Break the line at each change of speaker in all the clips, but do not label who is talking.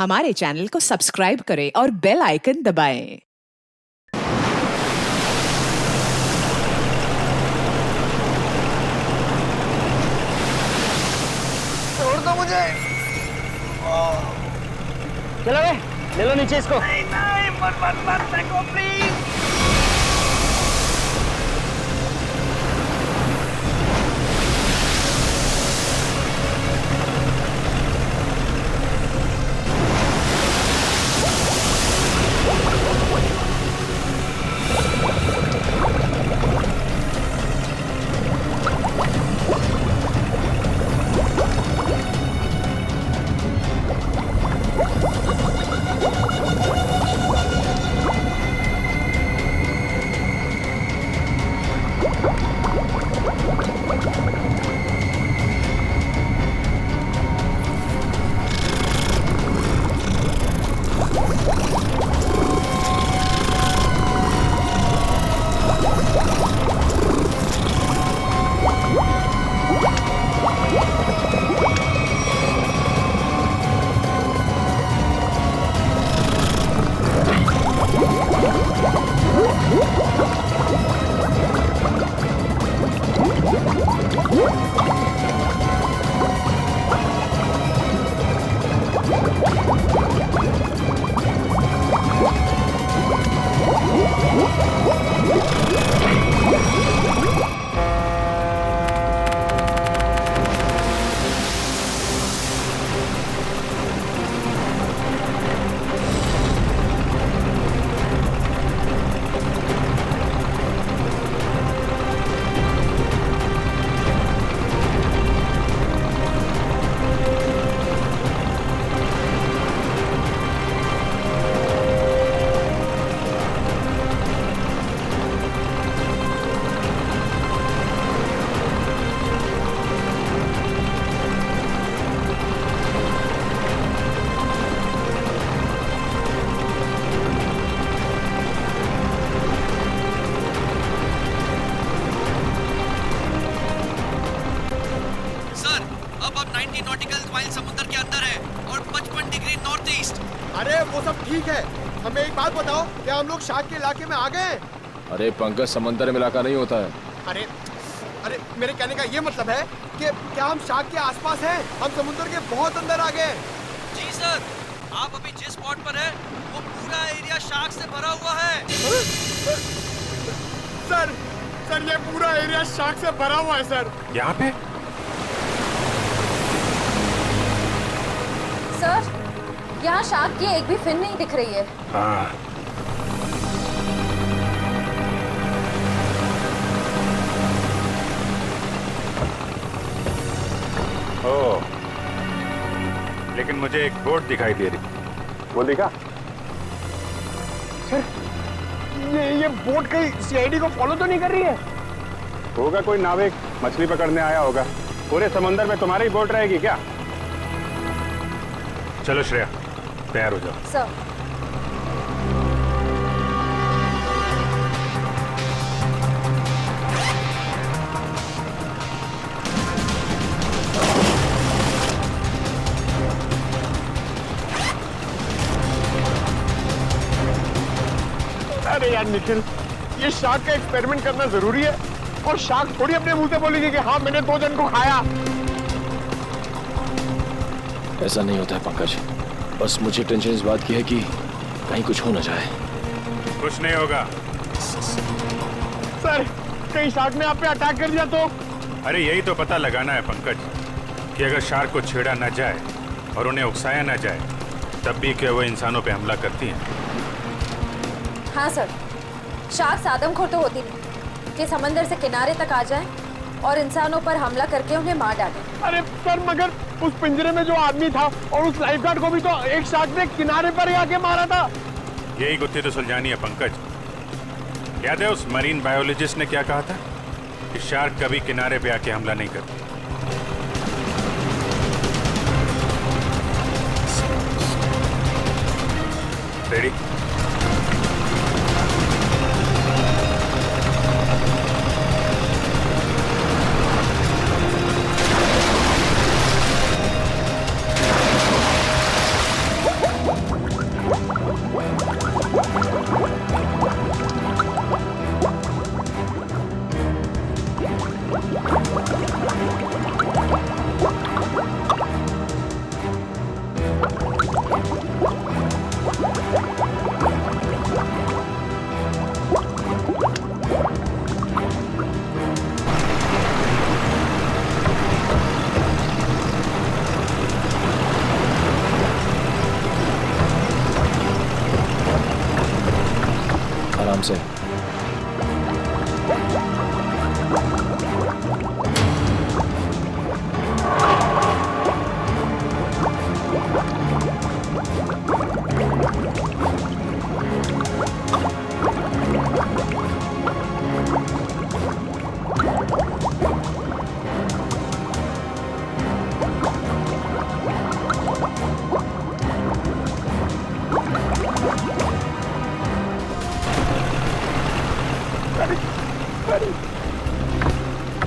हमारे चैनल को सब्सक्राइब करें और बेल आइकन दबाएं।
छोड़ दो मुझे।
चलो बे, ले लो नीचे इसको।
नहीं नहीं, मत मत मत फेंको प्लीज।
अरे वो सब ठीक है, हमें एक बात बताओ, क्या हम लोग शार्क के इलाके में आ गए?
अरे पंकज, समंदर में इलाका नहीं होता है।
अरे अरे मेरे कहने का ये मतलब है कि क्या हम शार्क के आसपास हैं? हम समुद्र के बहुत अंदर आ गए।
जी सर, आप अभी जिस स्पॉट पर हैं, वो पूरा एरिया शार्क से भरा हुआ है।
सर सर ये पूरा एरिया शार्क से भरा हुआ है सर।
यहाँ पे?
सर, यहाँ शार्क की एक भी फिन नहीं दिख रही है।
हाँ।
ओह, लेकिन मुझे एक बोट दिखाई दे रही।
वो देखा? सर ये बोट कहीं सीआईडी को फॉलो तो नहीं कर रही है?
होगा कोई नाविक मछली पकड़ने आया होगा। पूरे समंदर में तुम्हारी बोट रहेगी क्या? चलो श्रेया, तैयार हो जाओ।
सर,
अरे यार निखिल, ये शार्क का एक्सपेरिमेंट करना जरूरी है और शार्क थोड़ी अपने मुंह से बोलेगी कि हाँ मैंने 2 जन को खाया।
ऐसा नहीं होता है पंकज, बस मुझे टेंशन इस बात की है कि कहीं कुछ हो न जाए।
कुछ नहीं होगा।
सर, कहीं शार्क ने आप पे अटैक कर दिया तो?
अरे यही तो पता लगाना है पंकज, कि अगर शार्क को छेड़ा न जाए और उन्हें उकसाया न जाए, तब भी क्या वो इंसानों पे हमला करती हैं?
हाँ सर, शार्क आदमखोर तो होती नहीं कि समंदर से किनारे तक आ जाए और इंसानों पर हमला करके उन्हें मार डाले।
अरे सर, मगर उस पिंजरे में जो आदमी था और उस लाइफगार्ड को भी तो एक शार्क ने किनारे पर ही आके मारा था।
यही गुत्थी तो सुलझानी है पंकज। याद है उस मरीन बायोलॉजिस्ट ने क्या कहा था कि शार्क कभी किनारे पे आके हमला नहीं करती। Ready?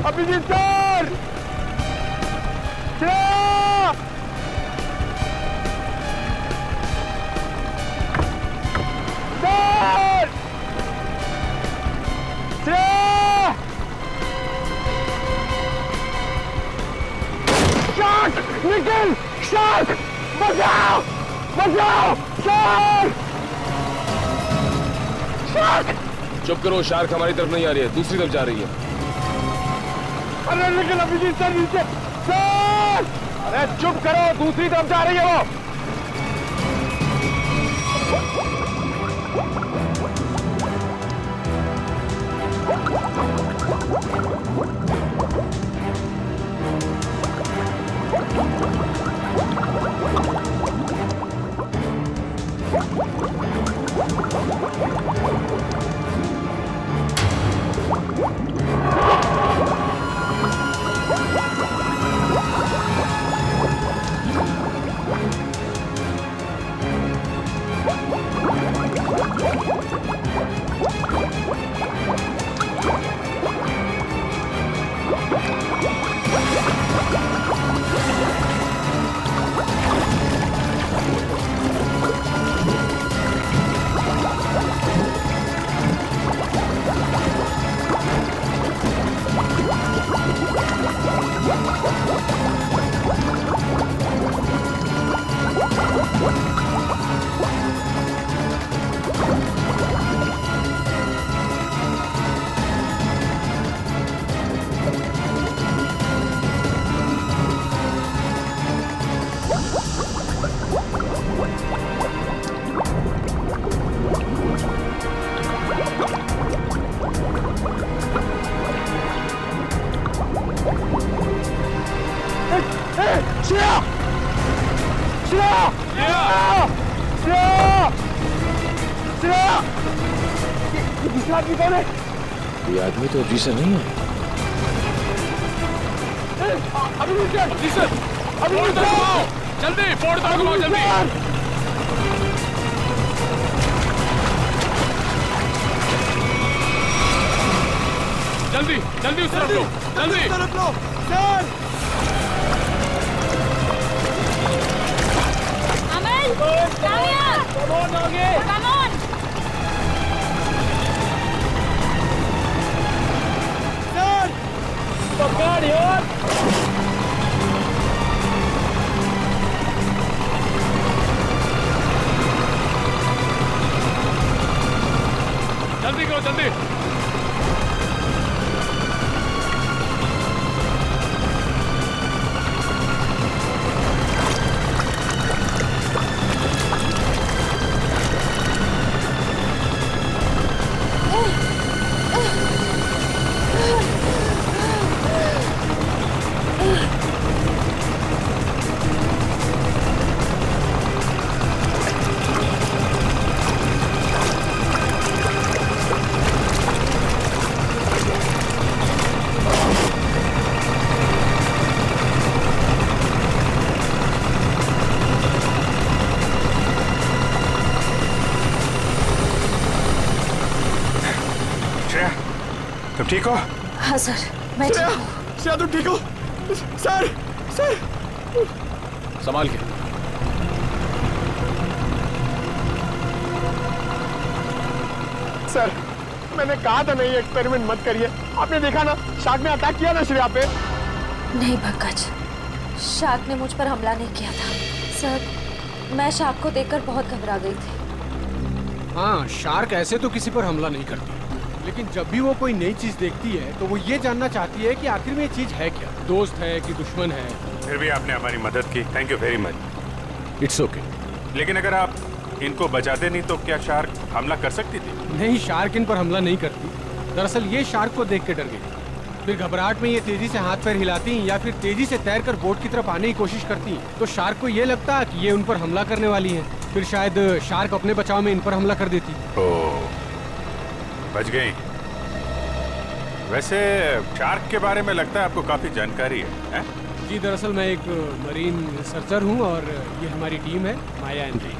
Abhijeet sir, Shreya! Sir! Shreya! Shark! Nikhil! Shark! बचाओ! बचाओ! शार्क! शार्क!
चुप करो, शार्क हमारी तरफ नहीं आ रही है, दूसरी तरफ जा रही है।
अरे लेकिन अभिजीत सर नीचे सर! अरे चुप करो, दूसरी तरफ जा रही है वो। श्रेया! श्रेया! श्रेया! श्रेया! ये दूसरा आदमी कौन है?
ये आदमी तो अभी से नहीं है।
अभिजीत सर! अभिजीत सर!
जल्दी फोड़ दो, घुमाओ जल्दी। जल्दी जल्दी उस तरफ लो, जल्दी
तरफ लो सर! पकड़ यार!
जल्दी करो, जल्दी।
तुम ठीक हो?
हाँ सर, मैं ठीक हूँ।
श्रेया तुम ठीक हो? सर! सर!
संभाल के।
सर, मैंने कहा था नहीं एक्सपेरिमेंट मत करिए। आपने देखा ना, शार्क ने अटैक किया ना श्रेया पे।
नहीं पंकज, शार्क ने मुझ पर हमला नहीं किया था। सर, मैं शार्क को देखकर बहुत घबरा गई थी।
हाँ, शार्क ऐसे तो किसी पर हमला नहीं करती, लेकिन जब भी वो कोई नई चीज देखती है तो वो ये जानना चाहती है कि आखिर में ये चीज है क्या, दोस्त है कि दुश्मन है।
फिर भी आपने हमारी मदद की, thank you very much.
It's okay.
लेकिन अगर आप इनको बचाते नहीं तो क्या शार्क हमला कर सकती थी?
नहीं, शार्क इन पर हमला नहीं करती। दरअसल ये शार्क को देख के डर गई। फिर घबराहट में ये तेजी से हाथ पैर हिलाती या फिर तेजी से तैरकर बोट की तरफ आने की कोशिश करती, तो शार्क को ये लगता कि ये उन पर हमला करने वाली है। फिर शायद शार्क अपने बचाव में इन पर हमला कर देती।
ओह, बच गई। वैसे शार्क के बारे में लगता है आपको काफी जानकारी है?
जी, दरअसल मैं एक मरीन रिसर्चर हूँ और ये हमारी टीम है, माया and re.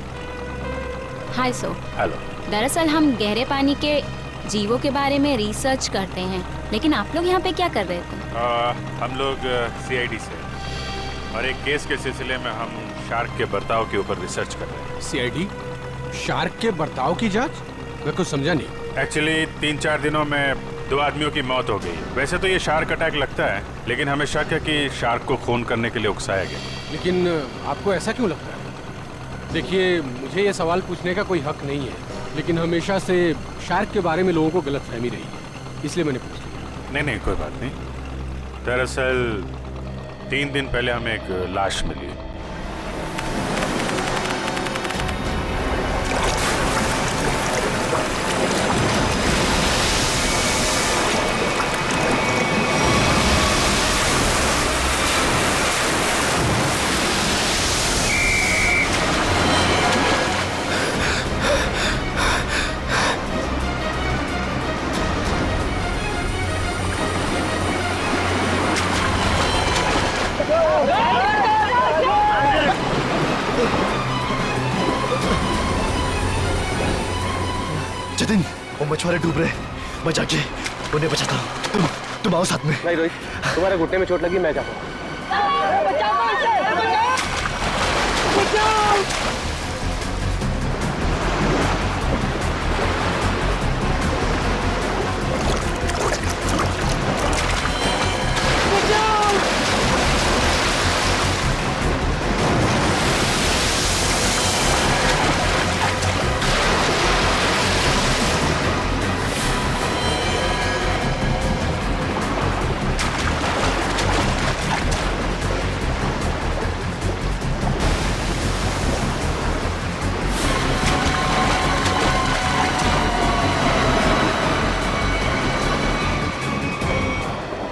Hi so.
Hello.
दरअसल हम गहरे पानी के जीवों के बारे में रिसर्च करते हैं, लेकिन आप लोग यहाँ पे क्या कर रहे थे?
हम लोग CID से और एक केस के सिलसिले में हम शार्क के बर्ताव के ऊपर रिसर्च कर रहे हैं।
CID? शार्क के बर्ताव की जांच? मैं कुछ समझा नहीं।
एक्चुअली 3-4 दिनों में 2 आदमियों की मौत हो गई। वैसे तो ये शार्क अटैक लगता है, लेकिन हमें शक है कि शार्क को खून करने के लिए उकसाया गया।
लेकिन आपको ऐसा क्यों लगता है? देखिए, मुझे ये सवाल पूछने का कोई हक नहीं है, लेकिन हमेशा से शार्क के बारे में लोगों को गलतफहमी रही है, इसलिए मैंने पूछ लिया।
नहीं, कोई बात नहीं। दरअसल 3 दिन पहले हमें एक लाश मिली।
जतिन, वो मछुआरे डूब रहे, मैं जाके उन्हें बचाता हूँ। तुम आओ साथ में।
नहीं रोहित, तुम्हारे घुटने में चोट लगी, मैं जाता हूँ।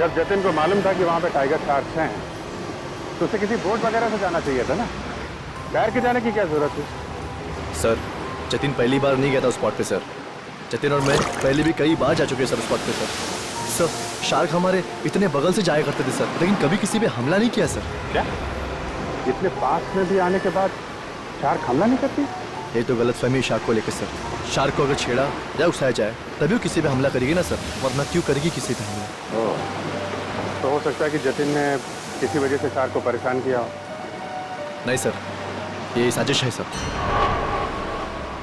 जब जतिन को मालूम था कि वहाँ पे टाइगर शार्क्स हैं, तो उसे किसी बोट वगैरह से जाना चाहिए था ना। तैर के जाने की क्या जरूरत थी?
सर, जतिन पहली बार नहीं गया था उस स्पॉट पे सर। जतिन और मैं पहले भी कई बार जा चुके हैं सर उस स्पॉट पे सर। सर, शार्क हमारे इतने बगल से जाया करते थे सर, लेकिन कभी किसी पे हमला नहीं किया सर।
क्या? इतने पास में भी आने के बाद शार्क हमला नहीं करती?
ये तो गलतफहमी शार्क को लेकर सर। शार्क को अगर छेड़ा या उकसाया जाए तभी वो किसी पे हमला करेगी ना सर, वरना क्यों करेगी किसी पे हमला?
तो हो सकता है कि जतिन ने किसी वजह से शार्क को परेशान किया हो।
नहीं सर, ये साजिश है सर।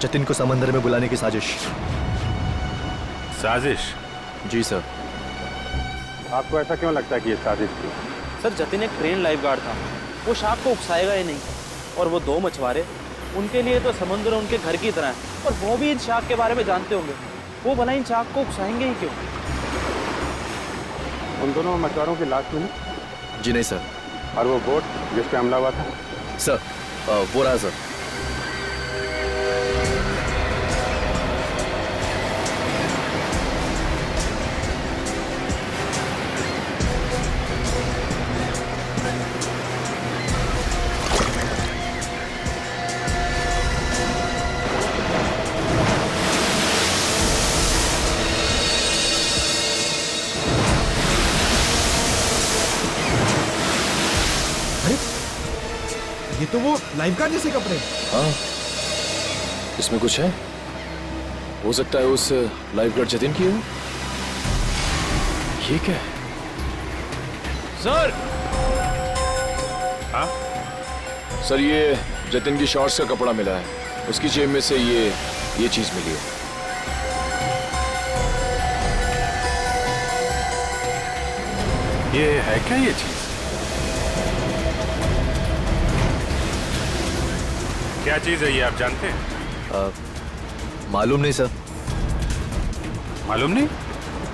जतिन को समंदर में बुलाने की साजिश।
साजिश?
जी सर।
आपको ऐसा क्यों लगता है कि ये साजिश थी?
सर, जतिन एक ट्रेन लाइफ गार्ड था, वो शार्क को उकसाएगा ही नहीं। और वो 2 मछुआरे, उनके लिए तो समुद्र उनके घर की तरह है, और वो भी इन शार्क के बारे में जानते होंगे। वो भला इन शार्क को उकसाएंगे ही क्यों?
उन दोनों मछुआरों की लाश मिली?
जी नहीं सर।
और वो बोट जिस पे हमला हुआ था?
सर, वो रहा सर।
ये तो वो लाइफगार्ड जैसे कपड़े।
हाँ, इसमें कुछ है। हो सकता है उस लाइफगार्ड जतिन की हो। ये क्या है?
सर। हाँ?
सर, ये जतिन की शॉर्ट्स का कपड़ा मिला है, उसकी जेब में से ये चीज मिली है।
ये है क्या ये चीज? क्या चीज है ये, आप जानते हैं?
मालूम नहीं सर।
मालूम नहीं?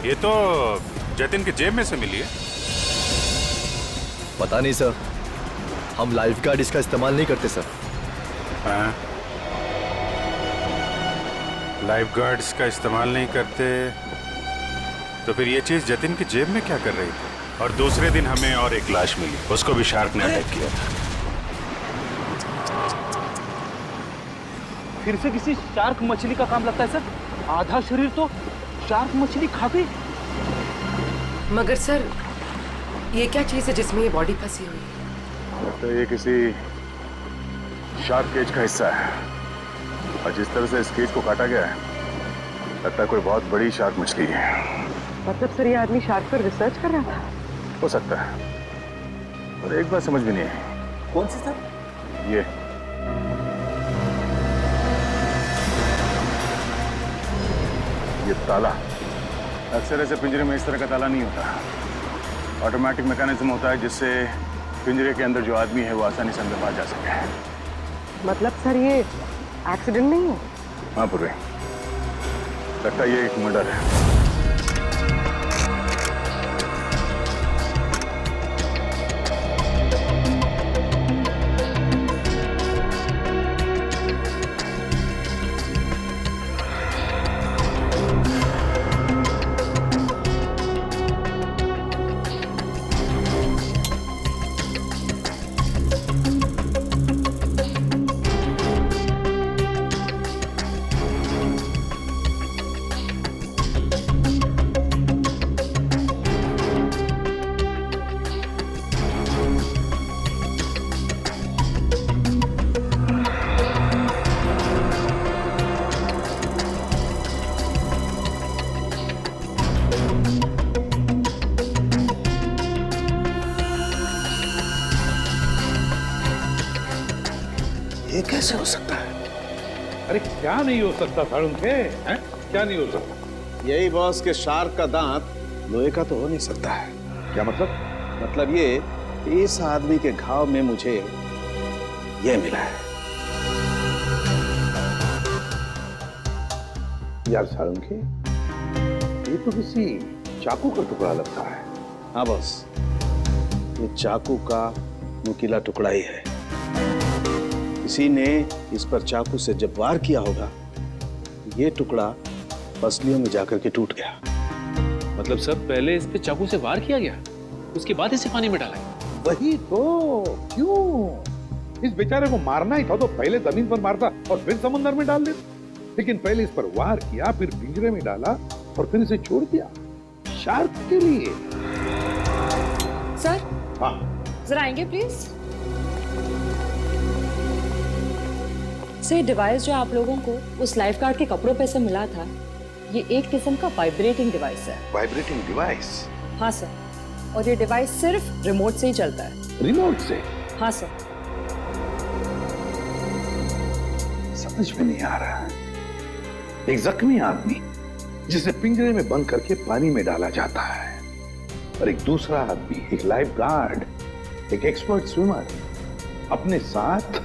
ये तो जतिन की जेब में से मिली है।
पता नहीं सर, हम लाइफगार्ड इसका इस्तेमाल नहीं करते सर।
हाँ? लाइफगार्ड्स का इस्तेमाल नहीं करते, तो फिर ये चीज जतिन की जेब में क्या कर रही थी? और दूसरे दिन हमें और एक लाश मिली, उसको भी शार्क ने अटैक किया था।
फिर से किसी शार्क मछली का काम लगता है सर। आधा शरीर तो शार्क मछली खा गई।
मगर सर, ये क्या चीज है जिसमें ये बॉडी फंसी हुई है?
तो ये किसी शार्क केज का हिस्सा है, और जिस तरह से इस केज को काटा गया है, लगता है कोई बहुत बड़ी शार्क मछली है।
मतलब सर, ये आदमी शार्क पर रिसर्च कर रहा था?
हो सकता है, और एक बात समझ में नहीं आई।
कौन सी सर?
ये ताला। अक्सर ऐसे पिंजरे में इस तरह का ताला नहीं होता। ऑटोमेटिक मैकेनिज्म होता है जिससे पिंजरे के अंदर जो आदमी है वो आसानी से अंदर बाहर जा सके।
मतलब सर, ये एक्सीडेंट नहीं है?
हाँ पूर्वी, लगता है ये एक मर्डर है।
ये कैसे हो सकता है?
अरे क्या नहीं हो सकता साळुंखे? हैं? क्या नहीं हो सकता?
यही बॉस के शार्क का दांत लोहे का तो हो नहीं सकता है।
क्या मतलब?
मतलब ये, इस आदमी के घाव में मुझे ये मिला है।
यार साळुंखे, ये तो किसी चाकू का टुकड़ा लगता है।
हाँ बॉस, ये चाकू का नुकीला टुकड़ा ही है। किसी ने इस पर चाकू से जब वार किया होगा, ये टुकड़ा पसलियों में जाकर के टूट गया।
मतलब सर, पहले इस पे चाकू से वार किया गया, उसके बाद इसे पानी में डाला गया?
वही तो। क्यों? इस बेचारे को मारना ही था तो पहले जमीन पर मारता और फिर समुद्र में डाल देता। लेकिन पहले इस पर वार किया, फिर पिंजरे में डाला और फिर इसे छोड़ दिया शार्क के लिए।
सर,
हाँ
जरा आएंगे प्लीज। से डिवाइस जो आप लोगों को उस लाइफ गार्ड के कपड़ों पे से मिला था, ये एक किस्म का वाइब्रेटिंग डिवाइस है।
Vibrating device?
हाँ सर, और ये डिवाइस सिर्फ रिमोट से ही चलता है।
रिमोट से?
हाँ सर।
समझ में नहीं आ रहा। एक जख्मी आदमी जिसे पिंजरे में बंद करके पानी में डाला जाता है, और एक दूसरा आदमी, एक लाइफ गार्ड, एक एक्सपर्ट स्विमर, अपने साथ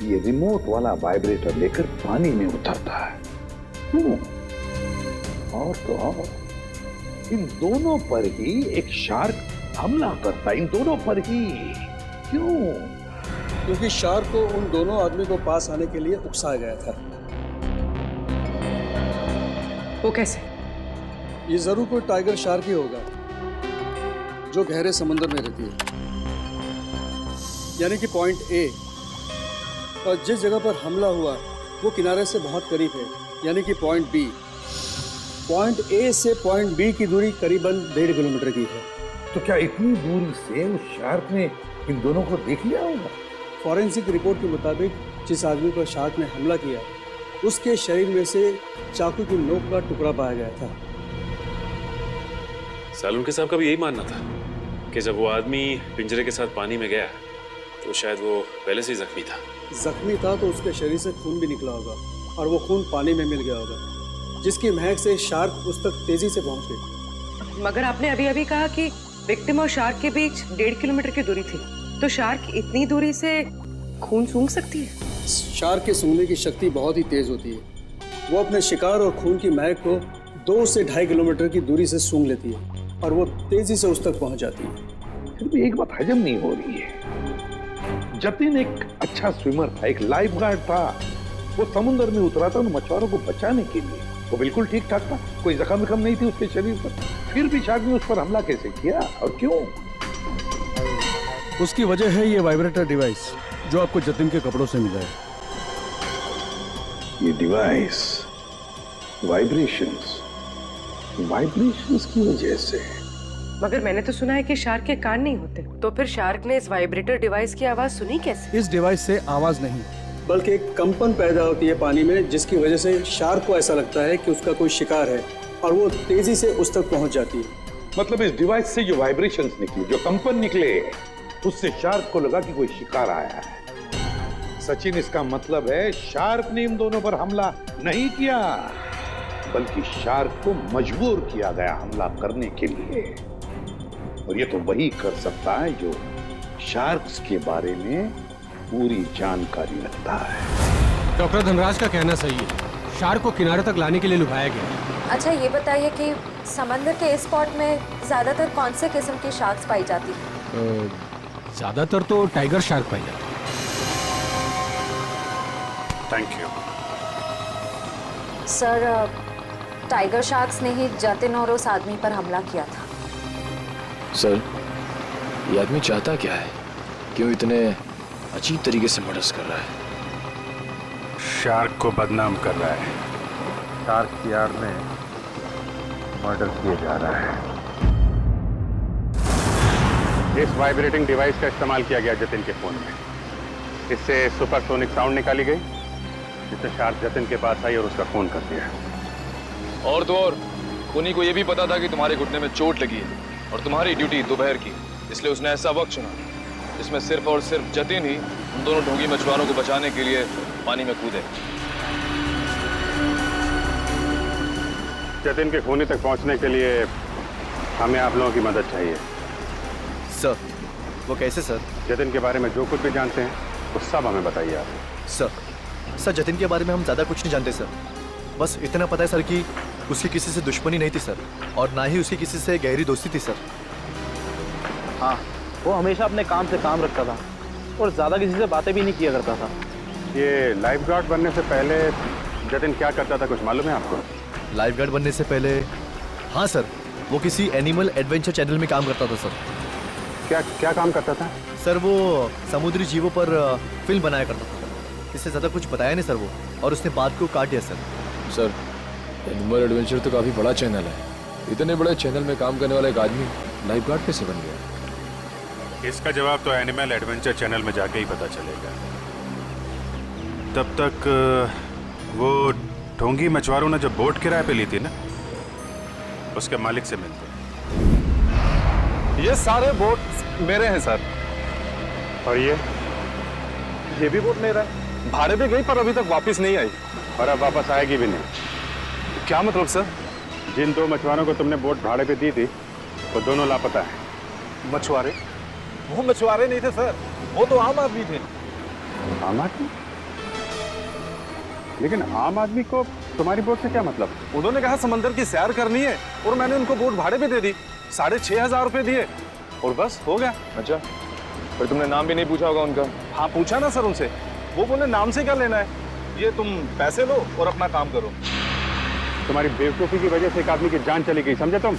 ये रिमोट वाला वाइब्रेटर लेकर पानी में उतरता है। क्यों? और तो और, इन दोनों पर ही एक शार्क हमला करता है, इन दोनों पर ही। क्यों?
क्योंकि शार्क को उन दोनों आदमी को पास आने के लिए उकसाया गया था।
वो कैसे?
ये जरूर कोई टाइगर शार्क ही होगा जो गहरे समुद्र में रहती है, यानी कि पॉइंट ए। और जिस जगह पर हमला हुआ वो किनारे से बहुत करीब है, यानी कि पॉइंट बी। पॉइंट ए से पॉइंट बी की दूरी करीबन 1.5 किलोमीटर की है।
तो क्या इतनी दूरी से उस शार्क ने इन दोनों को देख लिया होगा?
फॉरेंसिक रिपोर्ट के मुताबिक जिस आदमी पर शार्क ने हमला किया, उसके शरीर में से चाकू की नोक का टुकड़ा पाया गया था।
सालुंखे साहब का भी यही मानना था कि जब वो आदमी पिंजरे के साथ पानी में गया तो शायद वो पहले से ही जख्मी था।
जख्मी था तो उसके शरीर से खून भी निकला होगा, और वो खून पानी में मिल गया होगा, जिसकी महक से शार्क उस तक तेजी से पहुंच गई।
मगर आपने अभी अभी कहा कि विक्टिम और शार्क के बीच 1.5 किलोमीटर की दूरी थी, तो शार्क इतनी दूरी से खून सूंघ सकती है?
शार्क के सूंघने की शक्ति बहुत ही तेज होती है। वो अपने शिकार और खून की महक को 2 से 2.5 किलोमीटर की दूरी से सूंघ लेती है, और वो तेजी से उस तक पहुंच जाती है।
फिर भी एक बात हजम नहीं हो रही है। जतिन एक अच्छा स्विमर था, एक लाइफ गार्ड था। वो समुद्र में उतरा था उन मछुआरों को बचाने के लिए, वो बिल्कुल ठीक ठाक था, कोई जख्म विख्म नहीं थी उसके शरीर पर, फिर भी शार्क ने उस पर हमला कैसे किया और क्यों?
उसकी वजह है ये वाइब्रेटर डिवाइस जो आपको जतिन के कपड़ों से मिला है।
ये डिवाइस वाइब्रेशंस की वजह से।
मगर मैंने तो सुना है कि शार्क के कान नहीं होते, तो फिर शार्क ने इस वाइब्रेटर डिवाइस की आवाज सुनी कैसे?
इस डिवाइस से आवाज नहीं बल्कि एक कंपन पैदा होती है पानी में, जिसकी वजह से शार्क को ऐसा लगता है कि उसका कोई शिकार है और वो तेजी से उस तक पहुंच जाती है।
मतलब इस डिवाइस से जो वाइब्रेशंस निकली, जो कंपन निकले, उससे शार्क को लगा कि कोई शिकार आया है। सचिन, इसका मतलब है शार्क ने इन दोनों पर हमला नहीं किया, बल्कि शार्क को मजबूर किया गया हमला करने के लिए। और ये तो वही कर सकता है जो शार्क्स के बारे में पूरी जानकारी रखता है।
डॉक्टर धनराज का कहना सही है, शार्क को किनारे तक लाने के लिए लुभाया गया।
अच्छा ये बताइए कि समंदर के इस स्पॉट में ज्यादातर कौन से किस्म की शार्क्स पाई जाती है?
ज्यादातर तो टाइगर शार्क पाई जाती है।
Thank you
sir, tiger sharks ने ही जतिन और उस आदमी पर हमला किया था।
सर, ये आदमी चाहता क्या है? क्यों इतने अजीब तरीके से मर्डर्स कर रहा है?
शार्क को बदनाम कर रहा है।
शार्क की आड़ में मर्डर किया जा रहा है।
इस वाइब्रेटिंग डिवाइस का इस्तेमाल किया गया जतिन के फोन में। इससे सुपरसोनिक साउंड निकाली गई, जिससे शार्क जतिन के पास आई और उसका फोन कर दिया।
और तो और खूनी को यह भी पता था कि तुम्हारे घुटने में चोट लगी है और तुम्हारी ड्यूटी दोपहर की, इसलिए उसने ऐसा वक्त चुना जिसमें सिर्फ और सिर्फ जतिन ही उन दोनों ढोंगी मछुआरों को बचाने के लिए पानी में कूदे।
जतिन के खूनी तक पहुंचने के लिए हमें आप लोगों की मदद चाहिए।
सर, वो कैसे सर?
जतिन के बारे में जो कुछ भी जानते हैं वो सब हमें बताइए आप।
सर जतिन के बारे में हम ज़्यादा कुछ नहीं जानते सर। बस इतना पता है सर कि उसकी किसी से दुश्मनी नहीं थी सर, और ना ही उसकी किसी से गहरी दोस्ती थी सर।
हाँ, वो हमेशा अपने काम से काम रखता था और ज़्यादा किसी से बातें भी नहीं किया करता था।
ये लाइफ गार्ड बनने से पहले जतिन क्या करता था, कुछ मालूम है आपको?
लाइफ गार्ड बनने से पहले, हाँ सर, वो किसी एनिमल एडवेंचर चैनल में काम करता था सर।
क्या काम करता था?
सर वो समुद्री जीवों पर फिल्म बनाया करता था। इससे ज़्यादा कुछ बताया नहीं सर वो, और उसने बात को काट दिया सर।
सर, एनिमल एडवेंचर तो काफी बड़ा चैनल है। इतने बड़े चैनल में काम करने वाला एक आदमी लाइफ गार्ड कैसे बन गया?
इसका जवाब तो एनिमल एडवेंचर चैनल में जाके ही पता चलेगा। तब तक वो ढोंगी मछुआरों ने जब बोट किराए पे ली थी ना, उसके मालिक से मिलते।
ये सारे बोट मेरे हैं सर।
और
ये भी बोट मेरा है। भाड़े पे गई पर अभी तक वापस नहीं आई,
और अब वापस आएगी भी नहीं।
क्या मतलब सर?
जिन दो मछुआरों को तुमने बोट भाड़े पे दी थी वो दोनों लापता है।
मछुआरे? वो मछुआरे नहीं थे सर, वो तो आम आदमी थे।
आम आदमी? लेकिन आम आदमी को तुम्हारी बोट से क्या मतलब?
उन्होंने कहा समंदर की सैर करनी है और मैंने उनको बोट भाड़े पे दे दी। 6,500 रुपए दिए और बस हो गया।
अच्छा, फिर तुमने नाम भी नहीं पूछा होगा उनका?
हाँ पूछा ना सर उनसे, वो बोले नाम से क्या लेना है, ये तुम पैसे लो और अपना काम करो।
तुम्हारी बेवकूफी की वजह से एक आदमी की जान चली गई, समझे तुम?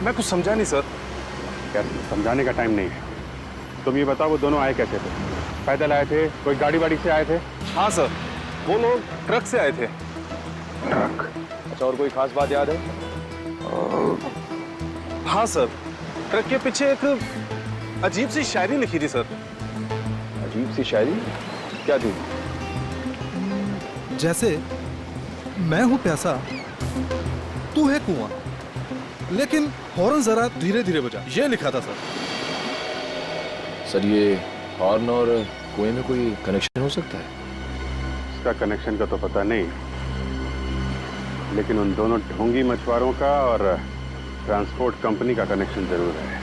मैं कुछ समझा नहीं सर।
यार, समझाने का टाइम नहीं है। तुम ये बताओ वो दोनों आए कैसे थे? पैदल आए थे, कोई गाड़ी वाड़ी से आए थे?
हाँ सर, वो लोग ट्रक से आए थे।
ट्रक?
अच्छा, और कोई खास बात याद है?
हाँ सर, ट्रक के पीछे एक अजीब सी शायरी लिखी थी सर।
अजीब सी शायरी? क्या थी?
जैसे मैं हूं प्यासा, तू है कुआं, लेकिन हॉर्न जरा धीरे धीरे बजा, ये लिखा था सर।
सर, ये हॉर्न और कुएं में कोई कनेक्शन हो सकता है?
इसका कनेक्शन का तो पता नहीं, लेकिन उन दोनों ढोंगी मछुआरों का और ट्रांसपोर्ट कंपनी का कनेक्शन जरूर है।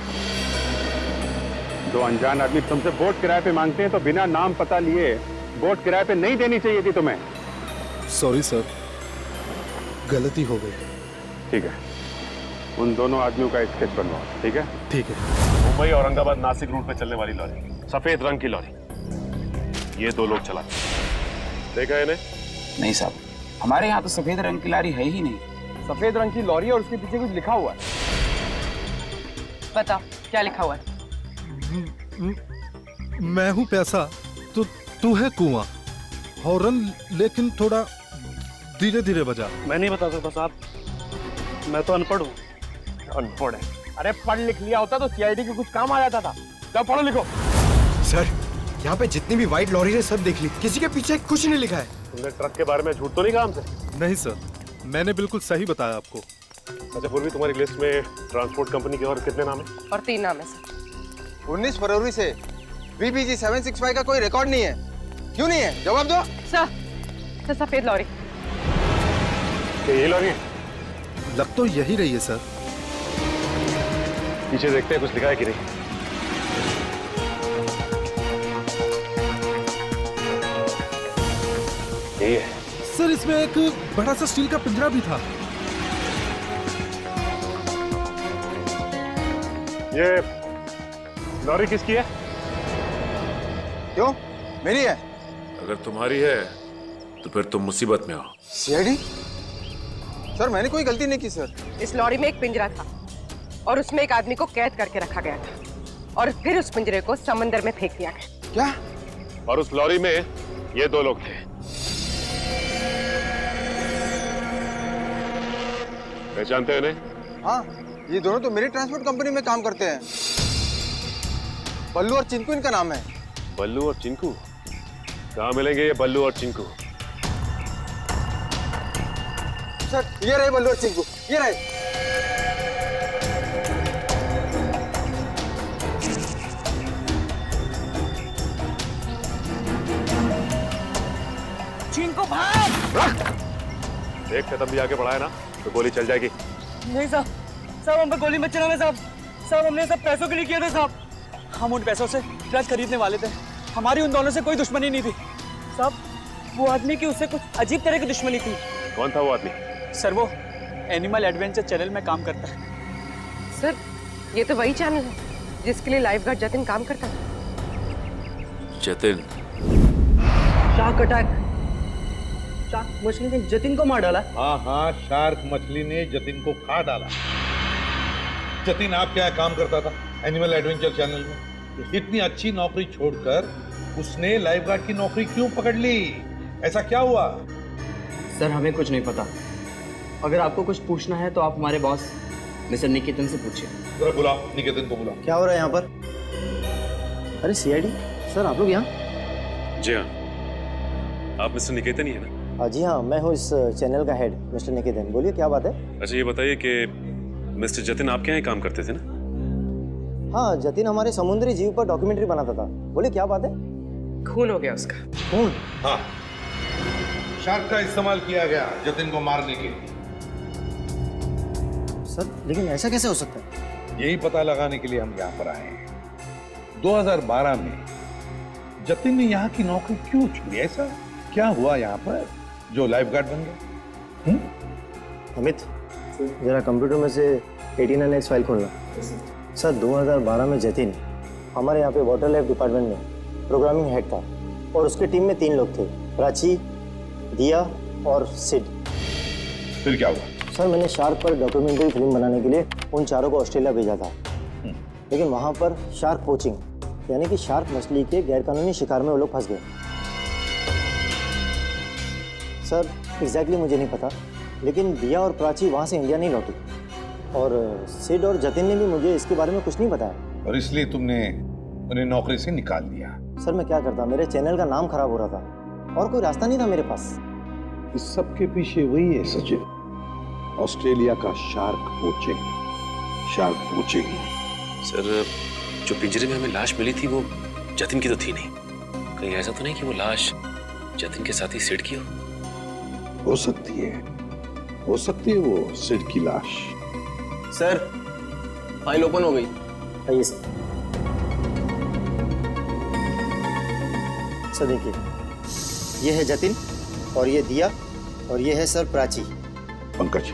दो अनजान आदमी तुमसे बोट किराए पे मांगते हैं तो बिना नाम पता लिए बोट किराए पे नहीं देनी चाहिए थी तुम्हें।
सॉरी सर, गलती हो गई।
ठीक है, उन दोनों आदमियों का स्केच बनवाओ। ठीक है?
ठीक है।
मुंबई औरंगाबाद नासिक रूट पे चलने वाली लॉरी, सफेद रंग की लॉरी, ये दो लोग चलाते।
देखा है इन्हें?
नहीं साहब, हमारे यहाँ तो सफेद रंग की लॉरी है ही नहीं।
सफेद रंग की लॉरी और उसके पीछे कुछ लिखा हुआ है।
बता क्या लिखा हुआ है?
मैं हूँ प्यासा तो तू है कुआं। हॉर्न लेकिन थोड़ा धीरे धीरे बजा।
मैं नहीं बता सकता साहब, मैं तो अनपढ़ हूँ।
अनपढ़ है? अरे पढ़ लिख लिया होता तो सीआईडी के कुछ काम आ जाता था। क्या पढ़ो लिखो।
सर, यहाँ पे जितनी भी व्हाइट लॉरी है सब देख ली, किसी के पीछे कुछ नहीं लिखा है।
तुमने ट्रक के बारे में झूठ तो नहीं कहा हमसे?
नहीं सर, मैंने बिल्कुल सही बताया आपको।
अच्छा पूर्वी, तुम्हारी लिस्ट में ट्रांसपोर्ट कंपनी के और कितने नाम है?
और 3 नाम है सर।
19 फरवरी से VPG 765 का कोई रिकॉर्ड नहीं है। क्यों नहीं है? जवाब दो।
सर सफेद लॉरी।
ये लॉरी है?
लग तो यही रही है सर।
पीछे देखते हैं कुछ लिखा है कि नहीं। यही है
सर, इसमें एक बड़ा सा स्टील का पिंजरा भी था।
ये लॉरी किसकी है?
क्यों? मेरी है।
अगर तुम्हारी है तो फिर तुम मुसीबत में हो।
सीआईडी? सर मैंने कोई गलती नहीं की सर।
इस लॉरी में एक पिंजरा था और उसमें एक आदमी को कैद करके रखा गया था और फिर उस पिंजरे को समंदर में फेंक दिया गया।
क्या?
और उस लॉरी में ये 2 लोग थे। पहचानते हैं इन्हें?
हाँ, ये दोनों तो मेरी ट्रांसपोर्ट कंपनी में काम करते हैं। बल्लू और चिंकू इनका नाम है।
बल्लू और चिंकू? कहाँ मिलेंगे ये बल्लू और चिंकू?
सर ये रहे बल्लू और चिंकू, ये रहे।
चिंकू भाग!
एक कदम भी आगे बढ़ाया ना तो गोली चल जाएगी।
नहीं साहब, हम पे गोली मत चलाना साहब। हमने सब पैसों के लिए किया था साहब। हम उन पैसों से ट्रक खरीदने वाले थे। हमारी उन दोनों से कोई दुश्मनी नहीं थी साहब। वो आदमी की उससे कुछ अजीब तरह की दुश्मनी थी।
कौन था वो आदमी?
सर वो एनिमल एडवेंचर चैनल में काम करता है।
सर ये तो वही चैनल है जिसके लिए लाइफगार्ड जतिन काम करता था।
जतिन?
Shark attack. शार्क मछली ने जतिन को मार डाला।
हाँ, शार्क मछली ने जतिन को खा डाला। जतिन आपके यहाँ काम करता था एनिमल एडवेंचर चैनल में। इतनी अच्छी नौकरी छोड़कर उसने लाइफगार्ड की नौकरी क्यों पकड़ ली? ऐसा क्या हुआ?
सर हमें कुछ नहीं पता। अगर आपको कुछ पूछना है तो आप हमारे बॉस मिस्टर निकेतन से पूछिए।
जरा बुलाओ, निकेतन को बुलाओ।
क्या हो रहा है यहाँ पर? अरे सीआईडी सर, आप लोग यहाँ?
जी हाँ, आप मिस्टर निकेतन ही है ना?
जी हाँ, मैं हूँ इस चैनल का हेड मिस्टर निकेतन। बोलिए क्या बात है?
अच्छा ये बताइए कि मिस्टर जतिन आपके यहाँ काम करते थे ना?
हाँ, जतिन हमारे समुद्री जीव पर डॉक्यूमेंट्री बनाता था। बोलिए क्या बात है?
खून हो गया उसका।
खून?
हाँ, शार्क का इस्तेमाल किया गया जतिन को मारने के लिए।
सर लेकिन ऐसा कैसे हो सकता है?
यही पता लगाने के लिए हम यहाँ पर आए हैं। 2012 में जतिन ने यहाँ की नौकरी क्यों छोड़ी? ऐसा क्या हुआ यहाँ पर जो लाइफगार्ड बन गया?
अमित जरा कंप्यूटर में से 89X फाइल खोलना। सर 2012 में जतिन हमारे यहाँ पे वाटर लाइफ डिपार्टमेंट में प्रोग्रामिंग हेड था और उसकी टीम में 3 लोग थे, प्राची, दिया और सिड।
फिर क्या हुआ?
सर मैंने शार्क पर डॉक्यूमेंट्री फिल्म बनाने के लिए उन चारों को ऑस्ट्रेलिया भेजा था, लेकिन वहाँ पर शार्क पोचिंग यानी कि शार्क मछली के गैरकानूनी शिकार में वो लोग फंस गए। सर एग्जैक्टली मुझे नहीं पता, लेकिन दिया और प्राची वहाँ से इंडिया नहीं लौटी और सिड और जतिन ने भी मुझे इसके बारे में कुछ नहीं बताया।
और इसलिए तुमने उन्हें नौकरी से निकाल दिया?
सर मैं क्या करता, मेरे चैनल का नाम खराब हो रहा था और कोई रास्ता नहीं था मेरे पास।
इस सब के पीछे वही है सचिन, ऑस्ट्रेलिया का शार्क पोचिंग।
सर जो पिंजरे में हमें लाश मिली थी वो जतिन की तो थी नहीं। कहीं ऐसा तो नहीं कि वो लाश जतिन के साथ ही सिड की
हो सकती है वो सिड की लाश।
सर फाइल ओपन हो गई।
आइए सर। सर देखिए, ये है जतिन और ये दिया और ये है सर प्राची।
पंकज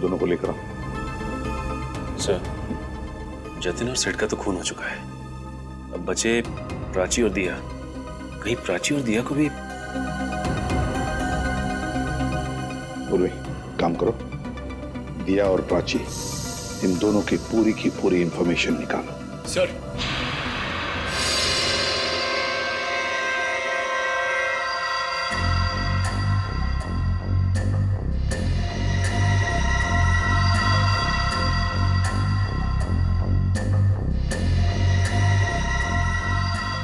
दोनों को लेकर आओ।
सर जतिन और सिड का तो खून हो चुका है, अब बचे प्राची और दिया। कहीं प्राची और दिया को भी
पूर्वी, काम करो, दिया और प्राची इन दोनों की पूरी इंफॉर्मेशन निकालो।
सर।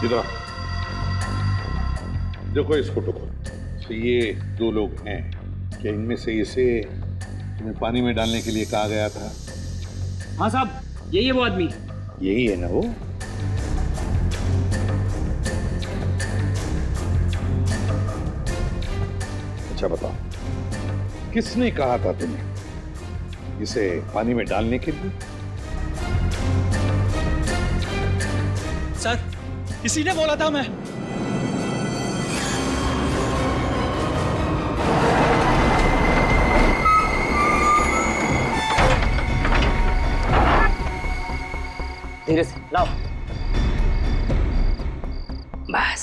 इधर देखो इस फोटो को। तो ये दो लोग हैं, क्या इनमें से इसे तुम्हें पानी में डालने के लिए कहा गया था?
हाँ साहब, यही है वो आदमी।
यही है ना वो? अच्छा बताओ, किसने कहा था तुम्हें इसे पानी में डालने के लिए?
सर, इसी ने बोला था। मैं धीरे से लाओ। बस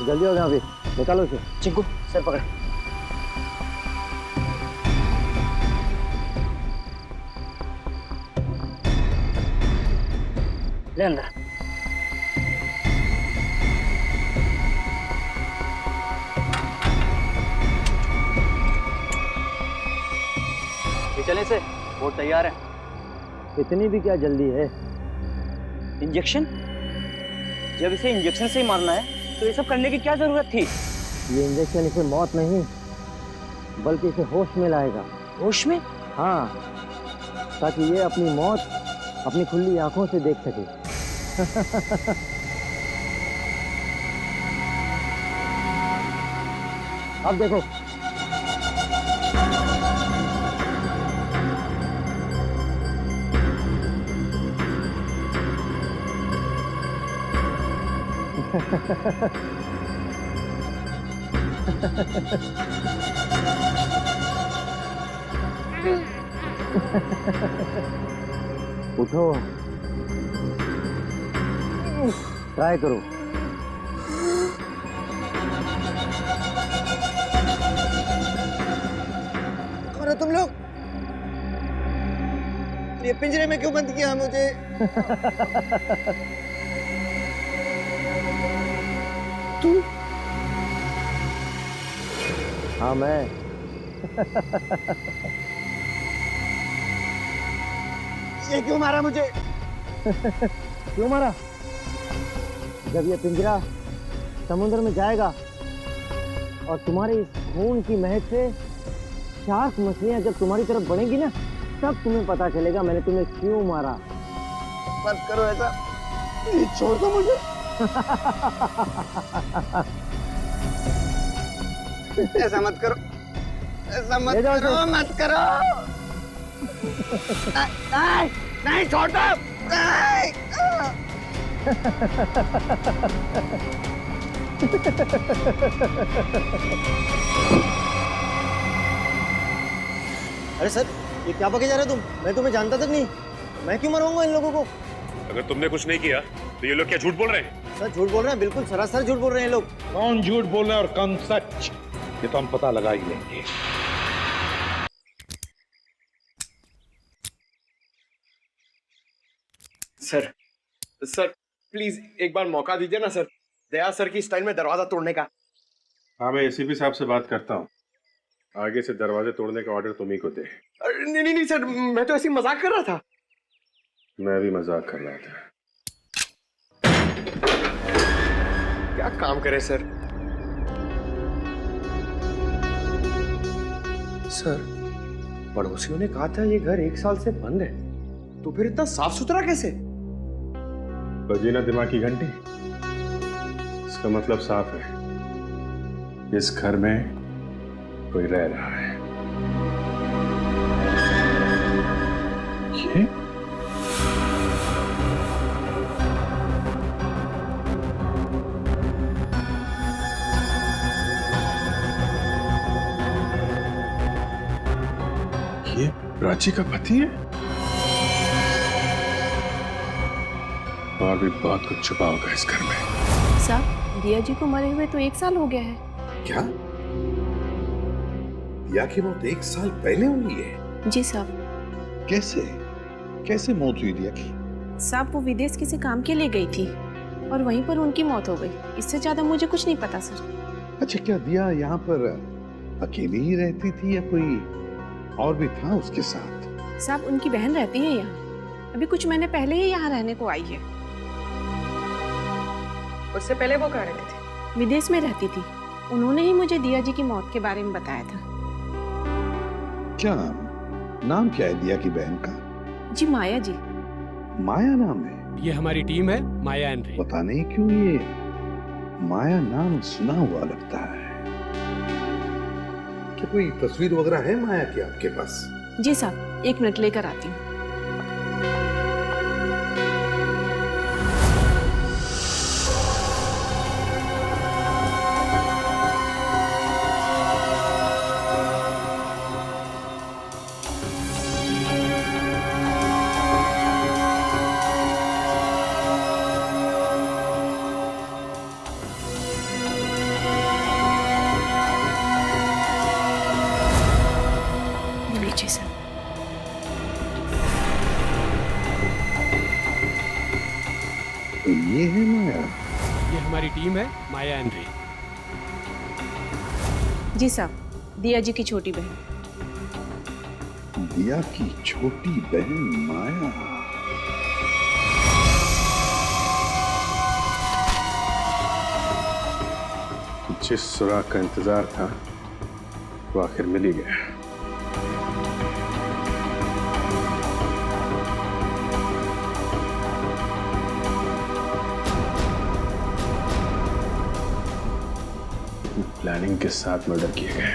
जल्दी हो गया, अभी निकालो इसे।
चिंकू सर पकड़। ले अंदर।
ये चले से, बोट तैयार है। इतनी भी क्या जल्दी है?
इंजेक्शन? जब इसे इंजेक्शन से ही मारना है तो ये सब करने की क्या जरूरत थी?
ये इंजेक्शन इसे मौत नहीं बल्कि इसे होश में लाएगा।
होश में?
हाँ, ताकि ये अपनी मौत अपनी खुली आंखों से देख सके। अब देखो। उठो, ट्राई करो।
कौन हो तुम लोग? ये पिंजरे में क्यों बंद किया मुझे?
तू? हाँ मैं।
ये क्यों मारा मुझे?
क्यों मारा? जब ये पिंजरा समुद्र में जाएगा और तुम्हारे इस खून की महक से शार्क मछलियां जब तुम्हारी तरफ बढ़ेंगी ना, तब तुम्हें पता चलेगा मैंने तुम्हें क्यों मारा।
मत करो ऐसा, छोड़ दो मुझे। ऐसा मत करो, ऐसा मत करो, मत करो। नहीं, नहीं छोड़ दो।
अरे सर, ये क्या बके जा रहे हो तुम? मैं तुम्हें जानता तक नहीं। मैं क्यों मरवाऊंगा इन लोगों को?
अगर तुमने कुछ नहीं किया तो ये लोग क्या झूठ बोल रहे हैं?
सर झूठ बोल रहे हैं, बिल्कुल सरासर झूठ बोल रहे हैं ये लोग।
कौन झूठ बोल रहा है और कौन सच, ये तो हम पता लगा ही लेंगे।
सर, सर प्लीज एक बार मौका दीजिए ना सर, दया सर की स्टाइल में दरवाजा तोड़ने का।
हाँ, मैं एसीपी साहब से बात करता हूँ, आगे से दरवाजे तोड़ने का ऑर्डर तुम ही को दे।
नहीं नहीं नहीं सर, मैं तो ऐसे ही मजाक कर रहा था।
मैं भी मजाक कर रहा था।
क्या काम करे सर? सर, पड़ोसियों ने कहा था ये घर 1 साल से बंद है, तो फिर इतना साफ सुथरा कैसे?
बजी ना दिमाग की घंटी, इसका मतलब साफ है, इस घर में कोई रह रहा है। ये प्राची का पति है?
और भी बहुत कुछ छुपा होगा इस घर में।
साहब, दिया जी को मरे हुए तो 1 साल हो गया है।
क्या? दिया की मौत 1 साल पहले हुई है?
जी साहब।
कैसे? कैसे मौत हुई दिया की?
साहब, वो विदेश किसी काम के लिए गई थी और वहीं पर उनकी मौत हो गई। इससे ज्यादा मुझे कुछ नहीं पता सर।
अच्छा, क्या दिया यहाँ पर अकेली ही रहती थी या कोई और भी था उसके साथ?
साहब, उनकी बहन रहती है यहाँ। अभी कुछ महीने पहले ही यहाँ रहने को आई है।
उससे पहले वो कहाँ रहती थी?
विदेश में रहती थी। उन्होंने ही मुझे दिया जी की मौत के बारे में बताया था।
क्या नाम क्या है दिया की बहन का?
जी माया जी।
माया नाम है?
ये हमारी टीम है, माया एंड रे।
पता नहीं क्यों ये माया नाम सुना हुआ लगता है। क्या कोई तस्वीर वगैरह है माया की आपके पास?
जी साहब, 1 मिनट लेकर आती हूँ। लीजिए सर।
तो ये है माया?
ये हमारी टीम है, माया एंड रे।
जी साहब, दिया जी की छोटी बहन।
दिया की छोटी बहन माया।
जिस सुराग का इंतजार था वो आखिर मिल ही गया। प्लानिंग के साथ मर्डर किए गए।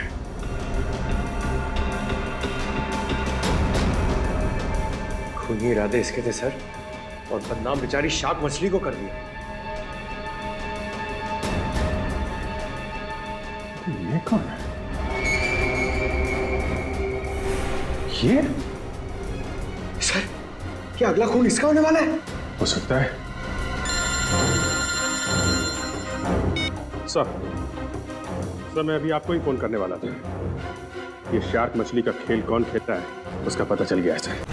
खूनी इरादे इसके थे सर, और बदनाम बेचारी शार्क मछली को कर दिया।
ये कौन है? ये?
सर, क्या अगला खून इसका होने वाला है?
हो सकता है। सर, मैं अभी आपको ही फोन करने वाला था। ये शार्क मछली का खेल कौन खेलता है उसका पता चल गया है सर।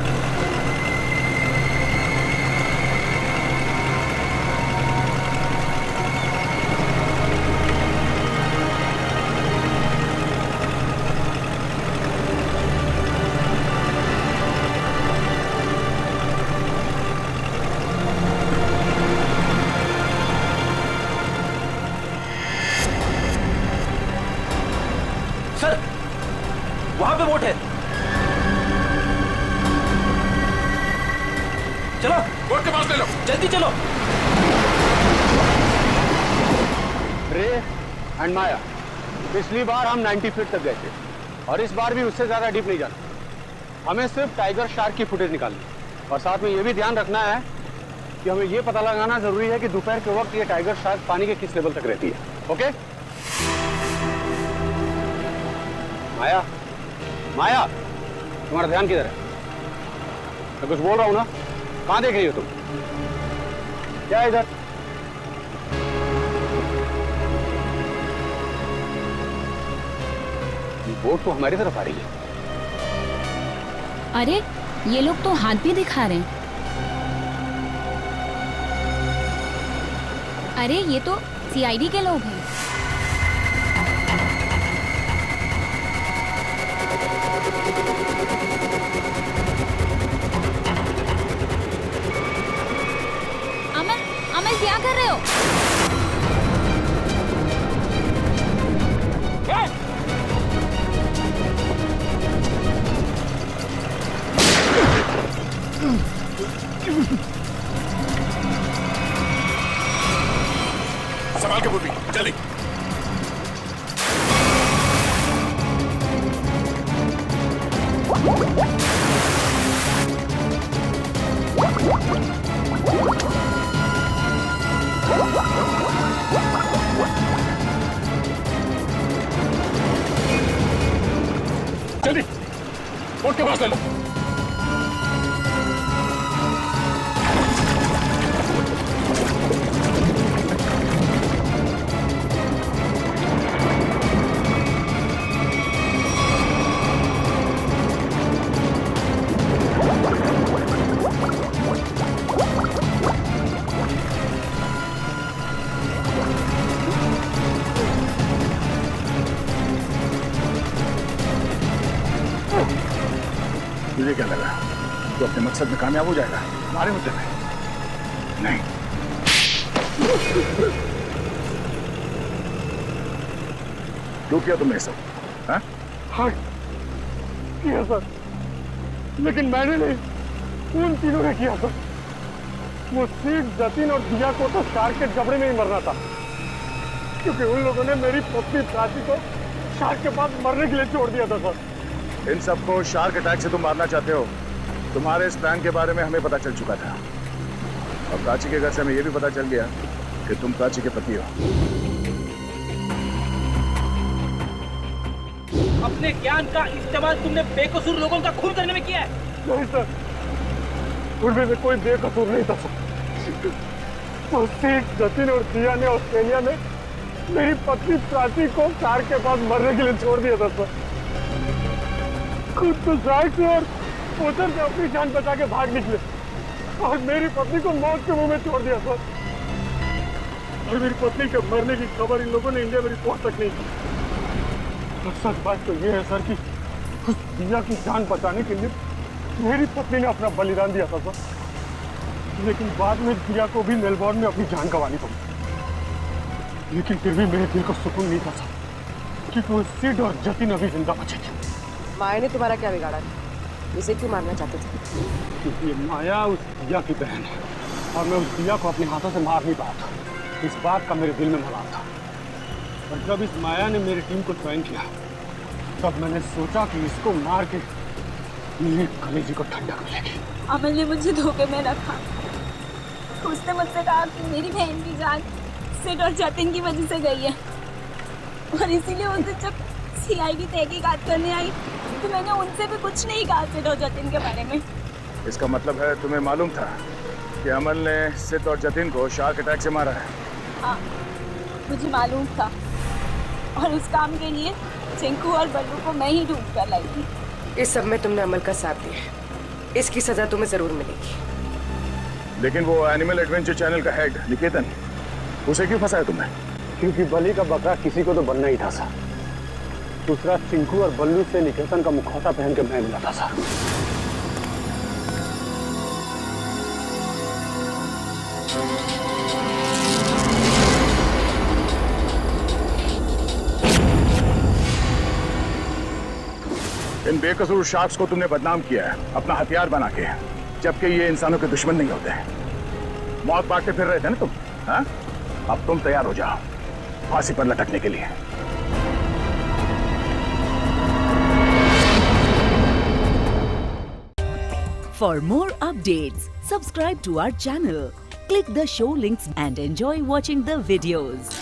सर, वहां पे बोट है। चलो, बोट के पास ले लो, जल्दी चलो।
रे एंड माया, पिछली बार हम 90 फीट तक गए थे और इस बार भी उससे ज्यादा डीप नहीं जाना। हमें सिर्फ टाइगर शार्क की फुटेज निकालनी और साथ में ये भी ध्यान रखना है कि हमें ये पता लगाना जरूरी है कि दोपहर के वक्त ये टाइगर शार्क पानी के किस लेवल तक रहती है। ओके? माया, माया, तुम्हारा ध्यान किधर है? मैं कुछ बोल रहा हूं ना, कहां देख रही हो तुम? क्या है इधर? बोट तो हमारी तरफ आ रही है।
अरे, ये लोग तो हाथ भी दिखा रहे हैं। अरे, ये तो सीआईडी के लोग हैं। अमल, क्या कर रहे हो?
संभाल के पूर्वी, जल्दी। जल्दी, बोट के पास ले लो।
तो अपने मकसद में कामयाब हो जाएगा। हमारे मुद्दे में नहीं। क्यों किया तुमने सब? हाँ?
हाँ किया सर, लेकिन मैंने नहीं, उन तीनों ने किया सर। वो सीट, जतिन और दिया को तो शार्क के जबड़े में ही मरना था, क्योंकि उन लोगों ने मेरी पत्नी प्राची को शार्क के पास मरने के लिए छोड़ दिया था सर।
इन सबको शार्क अटैक से तुम मारना चाहते हो। तुम्हारे इस प्लान के बारे में हमें पता चल चुका था, और प्राची के घर से हमें यह भी पता चल गया कि तुम प्राची के पति हो।
अपने ज्ञान का इस्तेमाल तुमने बेकसूर लोगों का खून करने में किया है।
नहीं सर, उनमें से कोई बेकसूर नहीं था सर। वो सीट, जतिन और दिया ने ऑस्ट्रेलिया में मेरी पत्नी प्राची को शार्क के पास मरने के लिए छोड़ दिया था सर। खुद तो शार्क से और उधर से अपनी जान बचा के भाग निकले, और मेरी पत्नी को मौत के मुंह में छोड़ दिया सर। और मेरी पत्नी के मरने की खबर इन लोगों ने इंडिया में रिपोर्ट तक नहीं की। और सच बात तो ये है सर कि उस दिया की जान बचाने के लिए मेरी पत्नी ने अपना बलिदान दिया था सर, लेकिन बाद में दिया को भी मेलबोर्न में अपनी जान गंवानी पड़ी। लेकिन फिर भी मेरे दिल को सुकून नहीं था सर, क्योंकि वो सिड और जतिन अभी जिंदा बचे थे।
माया ने तुम्हारा क्या बिगाड़ा? इसे क्यों मारना चाहते थे?
क्योंकि माया उस दिया की बहन है, और मैं उस दिया को अपने हाथों से मार नहीं पाया था। इस बात का मेरे दिल में मलाल था, और जब इस माया ने मेरी टीम को ज्वाइन किया, तब मैंने सोचा कि इसको मार के मेरे कलेजे को ठंडक मिलेगी।
अमल ने मुझे धोखे में रखा। उसने मुझसे कहा कि मेरी बहन की जान सिड और जतिन की वजह से गई है, और इसीलिए उनसे जब सीआईडी तहकीकात करने आई तो मैंने उनसे भी कुछ नहीं कहा सिड और जतिन के बारे में।
इसका मतलब है तुम्हें मालूम था कि अमल ने सिड और जतिन को शार्क अटैक से मारा है?
हाँ, मुझे मालूम था, और उस काम के लिए चिंकू और बल्लू को मैं ही ढूंढ कर लाई थी।
इस सब में तुमने अमल का साथ दिया, इसकी सजा तुम्हें जरूर मिलेगी।
लेकिन वो एनिमल एडवेंचर चैनल का हेड निकेतन, उसे क्यों फंसाया तुमने?
क्योंकि बलि का बकरा किसी को तो बनना ही था सर। दूसरा, चिंकू और बल्लू से निकेतन का मुखौटा पहन के मैं मिला था सर।
इन बेकसूर शार्क्स को तुमने बदनाम किया है अपना हथियार बना के, जबकि ये इंसानों के दुश्मन नहीं होते। मौत बांटते फिर रहे थे ना तुम, हाँ? अब तुम तैयार हो जाओ फांसी पर लटकने के लिए।
For more updates, subscribe to our channel, click the show links and enjoy watching the videos.